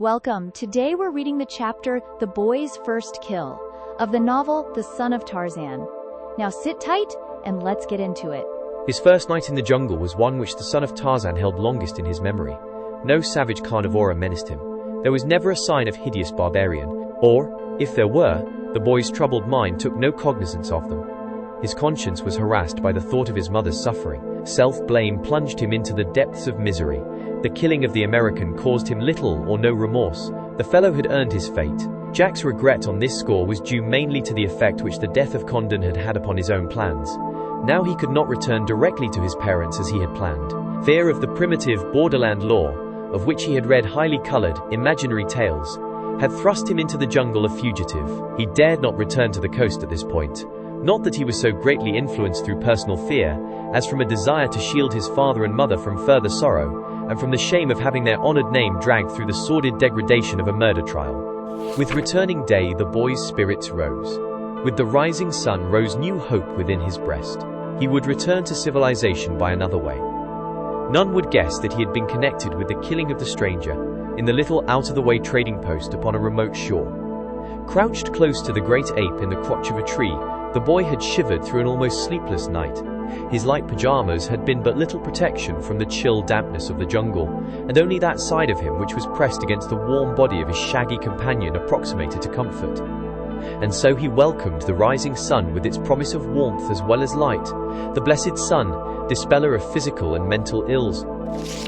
Welcome. Today we're reading the chapter, The Boy's First Kill, of the novel, The Son of Tarzan. Now sit tight and let's get into it. His first night in the jungle was one which the son of Tarzan held longest in his memory. No savage carnivora menaced him. There was never a sign of hideous barbarian, or, if there were, the boy's troubled mind took no cognizance of them. His conscience was harassed by the thought of his mother's suffering. Self-blame plunged him into the depths of misery. The killing of the American caused him little or no remorse. The fellow had earned his fate. Jack's regret on this score was due mainly to the effect which the death of Condon had had upon his own plans. Now he could not return directly to his parents as he had planned. Fear of the primitive borderland law, of which he had read highly colored, imaginary tales, had thrust him into the jungle a fugitive. He dared not return to the coast at this point. Not that he was so greatly influenced through personal fear, as from a desire to shield his father and mother from further sorrow, and from the shame of having their honored name dragged through the sordid degradation of a murder trial. With returning day, the boy's spirits rose. With the rising sun rose new hope within his breast. He would return to civilization by another way. None would guess that he had been connected with the killing of the stranger, in the little out-of-the-way trading post upon a remote shore. Crouched close to the great ape in the crotch of a tree, the boy had shivered through an almost sleepless night. His light pajamas had been but little protection from the chill dampness of the jungle, and only that side of him which was pressed against the warm body of his shaggy companion approximated to comfort. And so he welcomed the rising sun with its promise of warmth as well as light, the blessed sun, dispeller of physical and mental ills.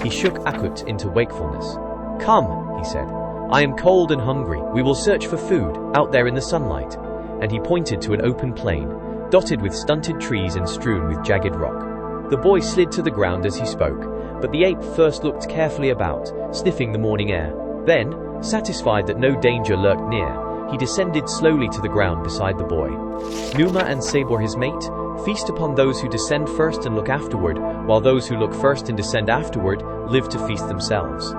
He shook Akut into wakefulness. "Come," he said. "I am cold and hungry. We will search for food, out there in the sunlight." And he pointed to an open plain, dotted with stunted trees and strewn with jagged rock. The boy slid to the ground as he spoke, but the ape first looked carefully about, sniffing the morning air. Then, satisfied that no danger lurked near, he descended slowly to the ground beside the boy. Numa and Sabor his mate, feast upon those who descend first and look afterward, while those who look first and descend afterward live to feast themselves.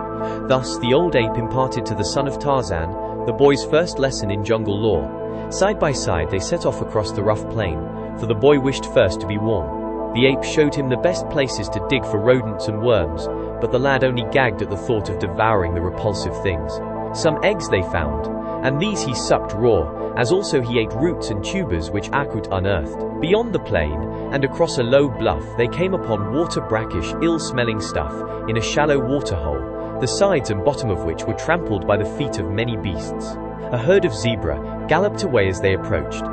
Thus the old ape imparted to the son of Tarzan the boy's first lesson in jungle lore. Side by side they set off across the rough plain, for the boy wished first to be warm. The ape showed him the best places to dig for rodents and worms, but the lad only gagged at the thought of devouring the repulsive things. Some eggs they found, and these he sucked raw, as also he ate roots and tubers which Akut unearthed. Beyond the plain, and across a low bluff, they came upon water brackish, ill-smelling stuff, in a shallow waterhole, the sides and bottom of which were trampled by the feet of many beasts. A herd of zebra galloped away as they approached.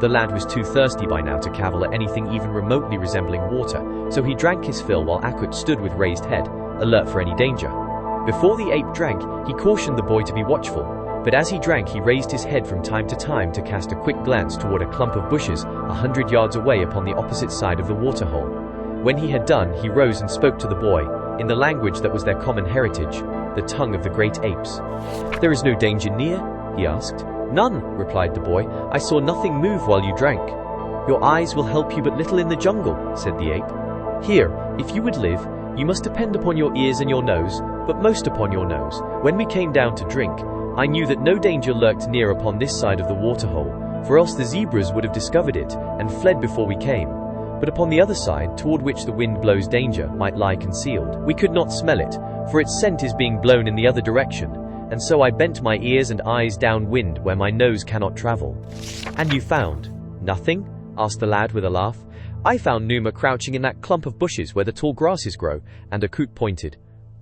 The lad was too thirsty by now to cavil at anything even remotely resembling water, so he drank his fill while Akut stood with raised head, alert for any danger. Before the ape drank, he cautioned the boy to be watchful, but as he drank he raised his head from time to time to cast a quick glance toward a clump of bushes 100 yards away upon the opposite side of the waterhole. When he had done, he rose and spoke to the boy, in the language that was their common heritage, the tongue of the great apes. "There is no danger near?" he asked. "None," replied the boy. "I saw nothing move while you drank." "Your eyes will help you but little in the jungle," said the ape. "Here, if you would live, you must depend upon your ears and your nose, but most upon your nose. When we came down to drink, I knew that no danger lurked near upon this side of the waterhole, for else the zebras would have discovered it, and fled before we came. But upon the other side, toward which the wind blows danger, might lie concealed. We could not smell it, for its scent is being blown in the other direction, and so I bent my ears and eyes downwind where my nose cannot travel." "And you found nothing?" asked the lad with a laugh. "I found Numa crouching in that clump of bushes where the tall grasses grow," and Akut pointed.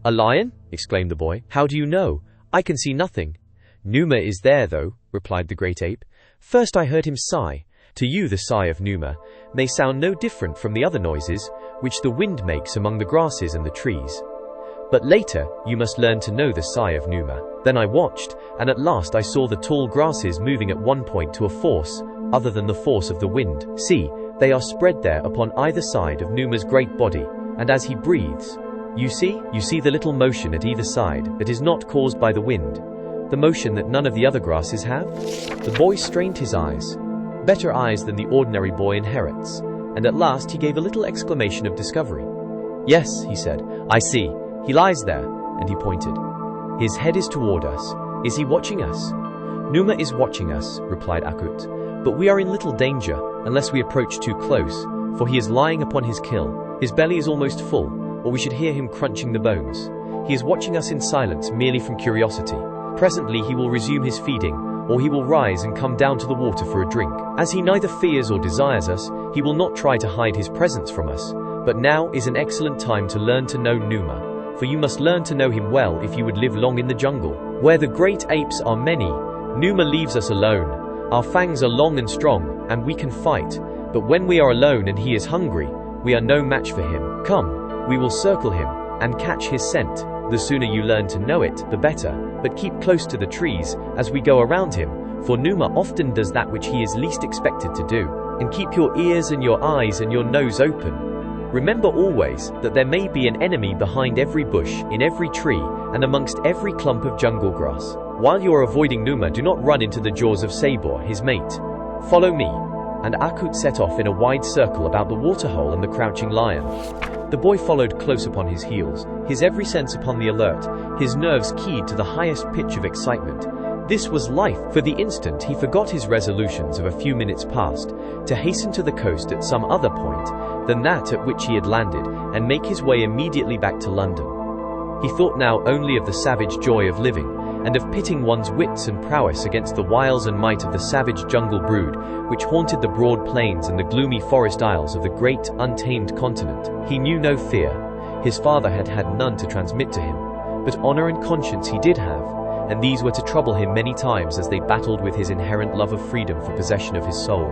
"A lion?" exclaimed the boy. "How do you know? I can see nothing." "Numa is there, though," replied the great ape. "First I heard him sigh. To you the sigh of Numa may sound no different from the other noises which the wind makes among the grasses and the trees. But later you must learn to know the sigh of Numa. Then I watched, and at last I saw the tall grasses moving at one point to a force other than the force of the wind. See, they are spread there upon either side of Numa's great body, and as he breathes, you see the little motion at either side that is not caused by the wind, the motion that none of the other grasses have?" The boy strained his eyes, better eyes than the ordinary boy inherits, and at last he gave a little exclamation of discovery. "Yes," he said, "I see. He lies there," and he pointed. "His head is toward us. Is he watching us?" "Numa is watching us," replied Akut, "but we are in little danger, unless we approach too close, for he is lying upon his kill. His belly is almost full, or we should hear him crunching the bones. He is watching us in silence merely from curiosity. Presently he will resume his feeding, or he will rise and come down to the water for a drink. As he neither fears or desires us, he will not try to hide his presence from us. But now is an excellent time to learn to know Numa, for you must learn to know him well if you would live long in the jungle. Where the great apes are many, Numa leaves us alone. Our fangs are long and strong, and we can fight. But when we are alone and he is hungry, we are no match for him. Come, we will circle him, and catch his scent. The sooner you learn to know it, the better, but keep close to the trees, as we go around him, for Numa often does that which he is least expected to do. And keep your ears and your eyes and your nose open. Remember always, that there may be an enemy behind every bush, in every tree, and amongst every clump of jungle grass. While you are avoiding Numa, do not run into the jaws of Sabor, his mate. Follow me. And Akut set off in a wide circle about the waterhole and the crouching lion. The boy followed close upon his heels, his every sense upon the alert, his nerves keyed to the highest pitch of excitement. This was life. For the instant he forgot his resolutions of a few minutes past, to hasten to the coast at some other point than that at which he had landed, and make his way immediately back to London. He thought now only of the savage joy of living, and of pitting one's wits and prowess against the wiles and might of the savage jungle brood, which haunted the broad plains and the gloomy forest isles of the great, untamed continent. He knew no fear. His father had had none to transmit to him, but honor and conscience he did have, and these were to trouble him many times as they battled with his inherent love of freedom for possession of his soul.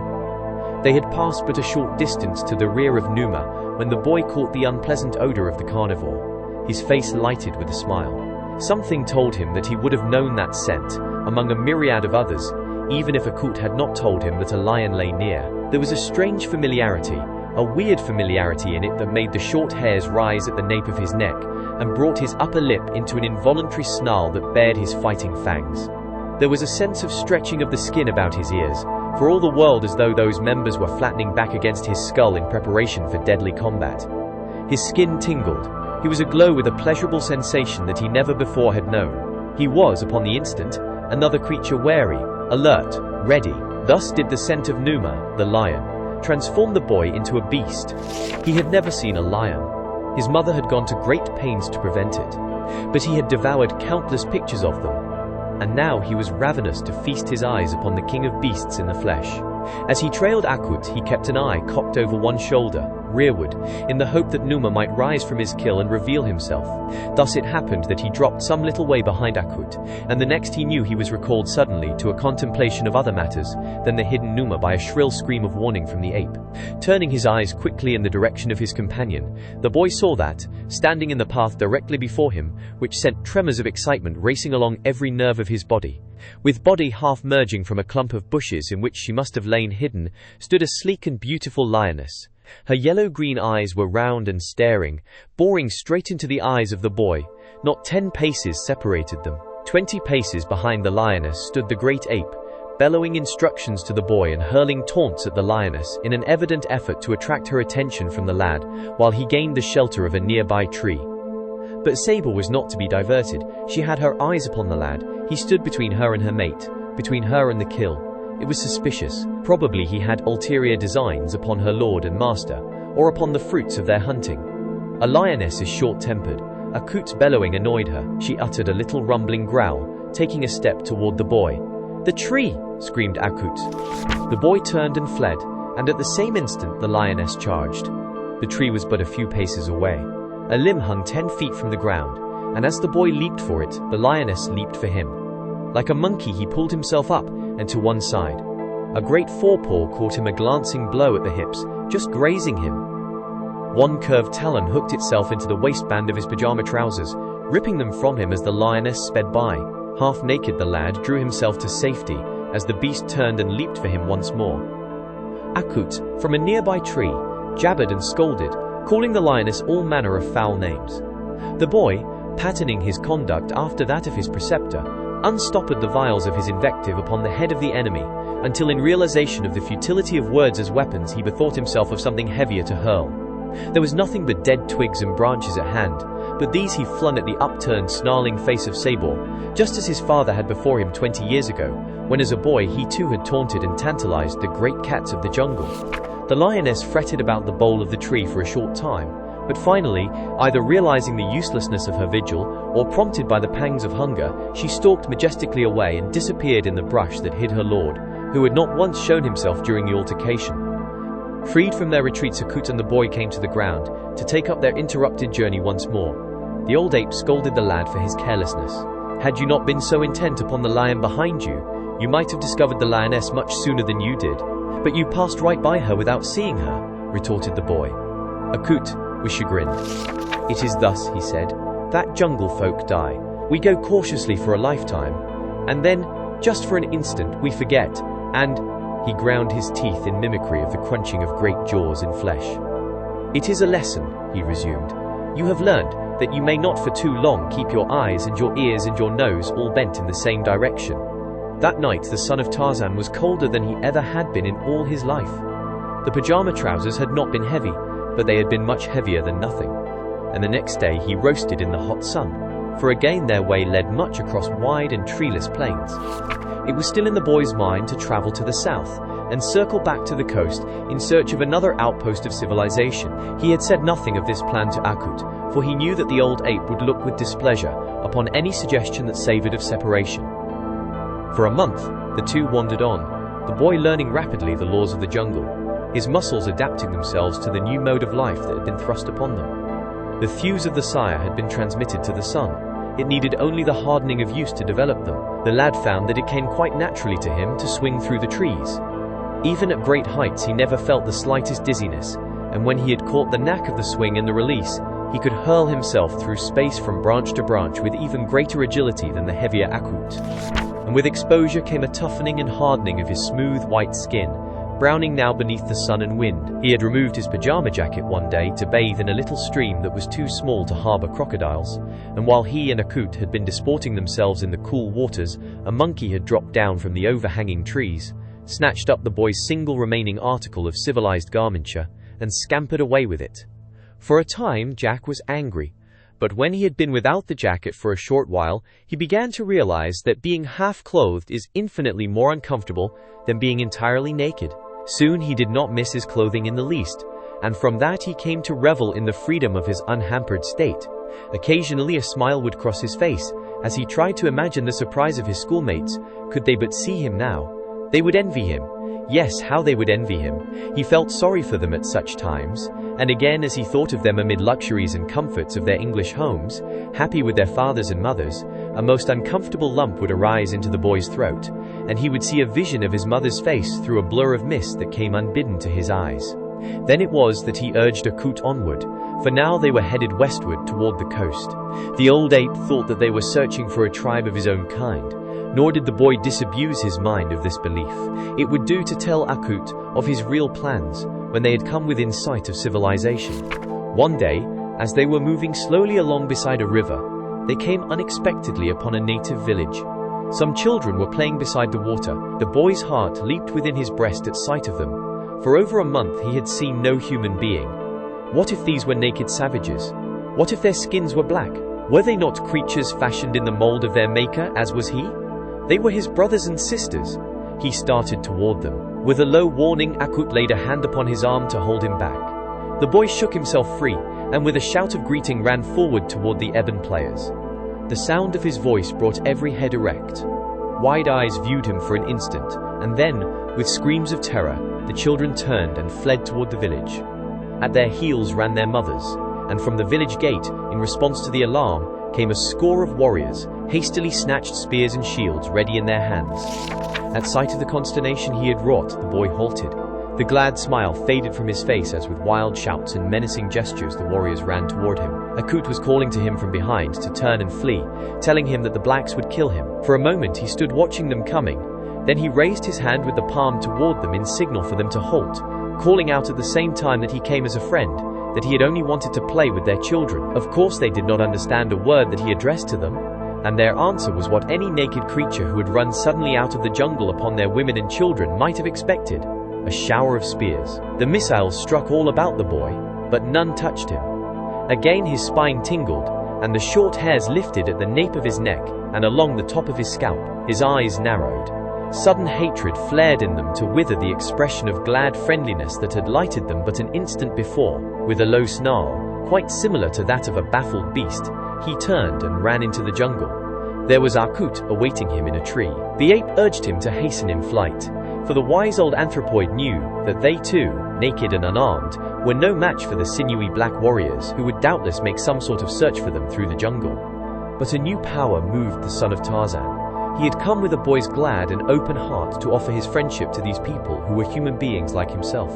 They had passed but a short distance to the rear of Numa, when the boy caught the unpleasant odor of the carnivore. His face lighted with a smile. Something told him that he would have known that scent, among a myriad of others, even if Akut had not told him that a lion lay near. There was a strange familiarity, a weird familiarity in it that made the short hairs rise at the nape of his neck, and brought his upper lip into an involuntary snarl that bared his fighting fangs. There was a sense of stretching of the skin about his ears, for all the world as though those members were flattening back against his skull in preparation for deadly combat. His skin tingled. He was aglow with a pleasurable sensation that he never before had known. He was, upon the instant, another creature wary, alert, ready. Thus did the scent of Numa, the lion, transform the boy into a beast. He had never seen a lion. His mother had gone to great pains to prevent it, but he had devoured countless pictures of them, and now he was ravenous to feast his eyes upon the king of beasts in the flesh. As he trailed Akut, he kept an eye cocked over one shoulder, rearward, in the hope that Numa might rise from his kill and reveal himself. Thus it happened that he dropped some little way behind Akut, and the next he knew he was recalled suddenly to a contemplation of other matters than the hidden Numa by a shrill scream of warning from the ape. Turning his eyes quickly in the direction of his companion, the boy saw that, standing in the path directly before him, which sent tremors of excitement racing along every nerve of his body, with body half merging from a clump of bushes in which she must have lain hidden, stood a sleek and beautiful lioness. Her yellow-green eyes were round and staring, boring straight into the eyes of the boy. Not 10 paces separated them. 20 paces behind the lioness stood the great ape, bellowing instructions to the boy and hurling taunts at the lioness in an evident effort to attract her attention from the lad, while he gained the shelter of a nearby tree. But Sabor was not to be diverted. She had her eyes upon the lad. He stood between her and her mate, between her and the kill. It was suspicious. Probably he had ulterior designs upon her lord and master, or upon the fruits of their hunting. A lioness is short-tempered. Akut's bellowing annoyed her. She uttered a little rumbling growl, taking a step toward the boy. "The tree!" screamed Akut. The boy turned and fled, and at the same instant the lioness charged. The tree was but a few paces away. A limb hung 10 feet from the ground, and as the boy leaped for it, the lioness leaped for him. Like a monkey he pulled himself up, and to one side. A great forepaw caught him a glancing blow at the hips, just grazing him. One curved talon hooked itself into the waistband of his pajama trousers, ripping them from him as the lioness sped by. Half naked the lad drew himself to safety, as the beast turned and leaped for him once more. Akut, from a nearby tree, jabbered and scolded, calling the lioness all manner of foul names. The boy, patterning his conduct after that of his preceptor, unstoppered the vials of his invective upon the head of the enemy, until in realization of the futility of words as weapons he bethought himself of something heavier to hurl. There was nothing but dead twigs and branches at hand, but these he flung at the upturned, snarling face of Sabor, just as his father had before him 20 years ago, when as a boy he too had taunted and tantalized the great cats of the jungle. The lioness fretted about the bole of the tree for a short time, But finally, either realizing the uselessness of her vigil, or prompted by the pangs of hunger, she stalked majestically away and disappeared in the brush that hid her lord, who had not once shown himself during the altercation. Freed from their retreat, Akut and the boy came to the ground, to take up their interrupted journey once more. The old ape scolded the lad for his carelessness. "Had you not been so intent upon the lion behind you, you might have discovered the lioness much sooner than you did. But you passed right by her without seeing her," retorted the boy. Akut was chagrined. "It is thus," he said, "that jungle folk die. We go cautiously for a lifetime, and then, just for an instant, we forget, and—" he ground his teeth in mimicry of the crunching of great jaws in flesh. "It is a lesson," he resumed. "You have learned that you may not for too long keep your eyes and your ears and your nose all bent in the same direction." That night, the son of Tarzan was colder than he ever had been in all his life. The pajama trousers had not been heavy, but they had been much heavier than nothing. And the next day he roasted in the hot sun, for again their way led much across wide and treeless plains. It was still in the boy's mind to travel to the south, and circle back to the coast in search of another outpost of civilization. He had said nothing of this plan to Akut, for he knew that the old ape would look with displeasure upon any suggestion that savored of separation. For a month, the two wandered on, the boy learning rapidly the laws of the jungle, his muscles adapting themselves to the new mode of life that had been thrust upon them. The thews of the sire had been transmitted to the son. It needed only the hardening of use to develop them. The lad found that it came quite naturally to him to swing through the trees. Even at great heights he never felt the slightest dizziness, and when he had caught the knack of the swing and the release, he could hurl himself through space from branch to branch with even greater agility than the heavier Akut. And with exposure came a toughening and hardening of his smooth white skin, browning now beneath the sun and wind. He had removed his pajama jacket one day to bathe in a little stream that was too small to harbor crocodiles, and while he and Akut had been disporting themselves in the cool waters, a monkey had dropped down from the overhanging trees, snatched up the boy's single remaining article of civilized garmenture, and scampered away with it. For a time Jack was angry, but when he had been without the jacket for a short while, he began to realize that being half-clothed is infinitely more uncomfortable than being entirely naked. Soon he did not miss his clothing in the least, and from that he came to revel in the freedom of his unhampered state. Occasionally a smile would cross his face, as he tried to imagine the surprise of his schoolmates. Could they but see him now, they would envy him. Yes, how they would envy him. He felt sorry for them at such times, and again as he thought of them amid luxuries and comforts of their English homes, happy with their fathers and mothers, a most uncomfortable lump would arise into the boy's throat, and he would see a vision of his mother's face through a blur of mist that came unbidden to his eyes. Then it was that he urged Akut onward, for now they were headed westward toward the coast. The old ape thought that they were searching for a tribe of his own kind, nor did the boy disabuse his mind of this belief. It would do to tell Akut of his real plans when they had come within sight of civilization. One day, as they were moving slowly along beside a river, they came unexpectedly upon a native village. Some children were playing beside the water. The boy's heart leaped within his breast at sight of them. For over a month he had seen no human being. What if these were naked savages? What if their skins were black? Were they not creatures fashioned in the mold of their maker, as was he? They were his brothers and sisters. He started toward them. With a low warning, Akut laid a hand upon his arm to hold him back. The boy shook himself free, and with a shout of greeting ran forward toward the ebon players. The sound of his voice brought every head erect. Wide eyes viewed him for an instant, and then, with screams of terror, the children turned and fled toward the village. At their heels ran their mothers, and from the village gate, in response to the alarm, came a score of warriors, hastily snatched spears and shields ready in their hands. At sight of the consternation he had wrought, the boy halted. The glad smile faded from his face as with wild shouts and menacing gestures the warriors ran toward him. Akut was calling to him from behind to turn and flee, telling him that the blacks would kill him. For a moment he stood watching them coming, then he raised his hand with the palm toward them in signal for them to halt, calling out at the same time that he came as a friend, that he had only wanted to play with their children. Of course they did not understand a word that he addressed to them, and their answer was what any naked creature who had run suddenly out of the jungle upon their women and children might have expected: a shower of spears. The missiles struck all about the boy, but none touched him. Again his spine tingled, and the short hairs lifted at the nape of his neck and along the top of his scalp. His eyes narrowed. Sudden hatred flared in them to wither the expression of glad friendliness that had lighted them but an instant before. With a low snarl, quite similar to that of a baffled beast, he turned and ran into the jungle. There was Akut awaiting him in a tree. The ape urged him to hasten in flight, for the wise old anthropoid knew that they too, naked and unarmed, were no match for the sinewy black warriors who would doubtless make some sort of search for them through the jungle. But a new power moved the son of Tarzan. He had come with a boy's glad and open heart to offer his friendship to these people who were human beings like himself.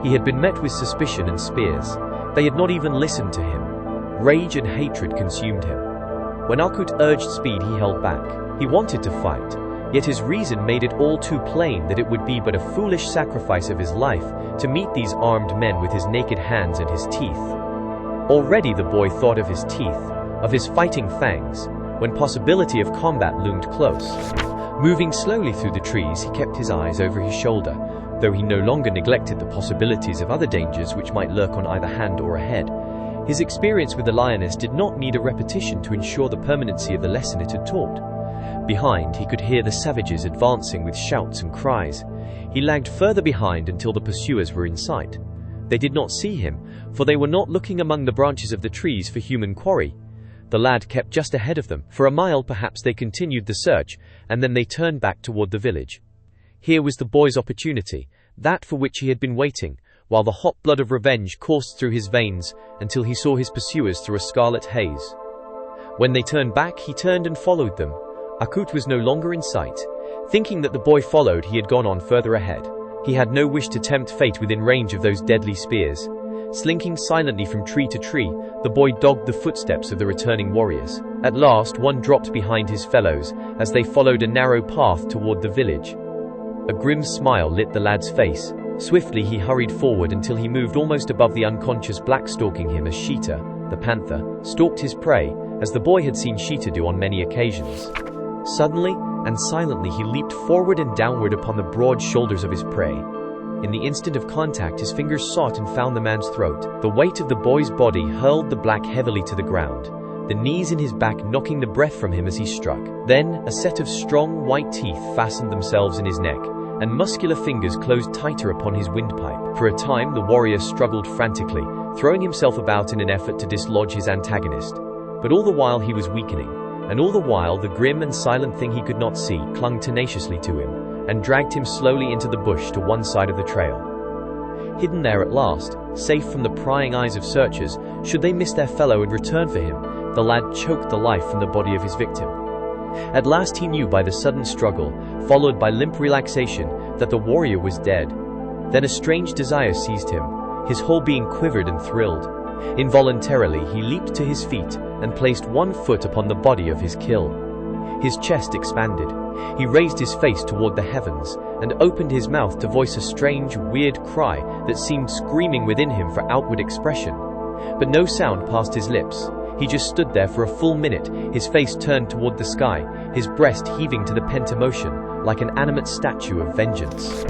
He had been met with suspicion and spears. They had not even listened to him. Rage and hatred consumed him. When Akut urged speed, he held back. He wanted to fight, yet his reason made it all too plain that it would be but a foolish sacrifice of his life to meet these armed men with his naked hands and his teeth. Already the boy thought of his teeth, of his fighting fangs, when possibility of combat loomed close. Moving slowly through the trees, he kept his eyes over his shoulder, though he no longer neglected the possibilities of other dangers which might lurk on either hand or ahead. His experience with the lioness did not need a repetition to ensure the permanency of the lesson it had taught. Behind, he could hear the savages advancing with shouts and cries. He lagged further behind until the pursuers were in sight. They did not see him, for they were not looking among the branches of the trees for human quarry. The lad kept just ahead of them. For a mile perhaps they continued the search, and then they turned back toward the village. Here was the boy's opportunity, that for which he had been waiting, while the hot blood of revenge coursed through his veins until he saw his pursuers through a scarlet haze. When they turned back, he turned and followed them. Akut was no longer in sight. Thinking that the boy followed, he had gone on further ahead. He had no wish to tempt fate within range of those deadly spears. Slinking silently from tree to tree, the boy dogged the footsteps of the returning warriors. At last, one dropped behind his fellows as they followed a narrow path toward the village. A grim smile lit the lad's face. Swiftly he hurried forward until he moved almost above the unconscious black stalking him as Sheeta, the panther, stalked his prey, as the boy had seen Sheeta do on many occasions. Suddenly and silently he leaped forward and downward upon the broad shoulders of his prey. In the instant of contact, his fingers sought and found the man's throat. The weight of the boy's body hurled the black heavily to the ground, the knees in his back knocking the breath from him as he struck. Then, a set of strong white teeth fastened themselves in his neck, and muscular fingers closed tighter upon his windpipe. For a time, the warrior struggled frantically, throwing himself about in an effort to dislodge his antagonist. But all the while he was weakening, and all the while the grim and silent thing he could not see clung tenaciously to him, and dragged him slowly into the bush to one side of the trail. Hidden there at last, safe from the prying eyes of searchers, should they miss their fellow and return for him, the lad choked the life from the body of his victim. At last he knew by the sudden struggle, followed by limp relaxation, that the warrior was dead. Then a strange desire seized him. His whole being quivered and thrilled. Involuntarily he leaped to his feet and placed one foot upon the body of his kill. His chest expanded. He raised his face toward the heavens and opened his mouth to voice a strange, weird cry that seemed screaming within him for outward expression. But no sound passed his lips. He just stood there for a full minute, his face turned toward the sky, his breast heaving to the pent emotion, like an animate statue of vengeance.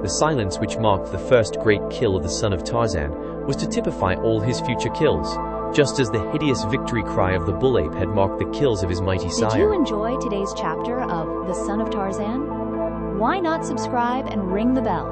The silence which marked the first great kill of the son of Tarzan was to typify all his future kills, just as the hideous victory cry of the bull ape had marked the kills of his mighty sire. Did you enjoy today's chapter of The Son of Tarzan? Why not subscribe and ring the bell?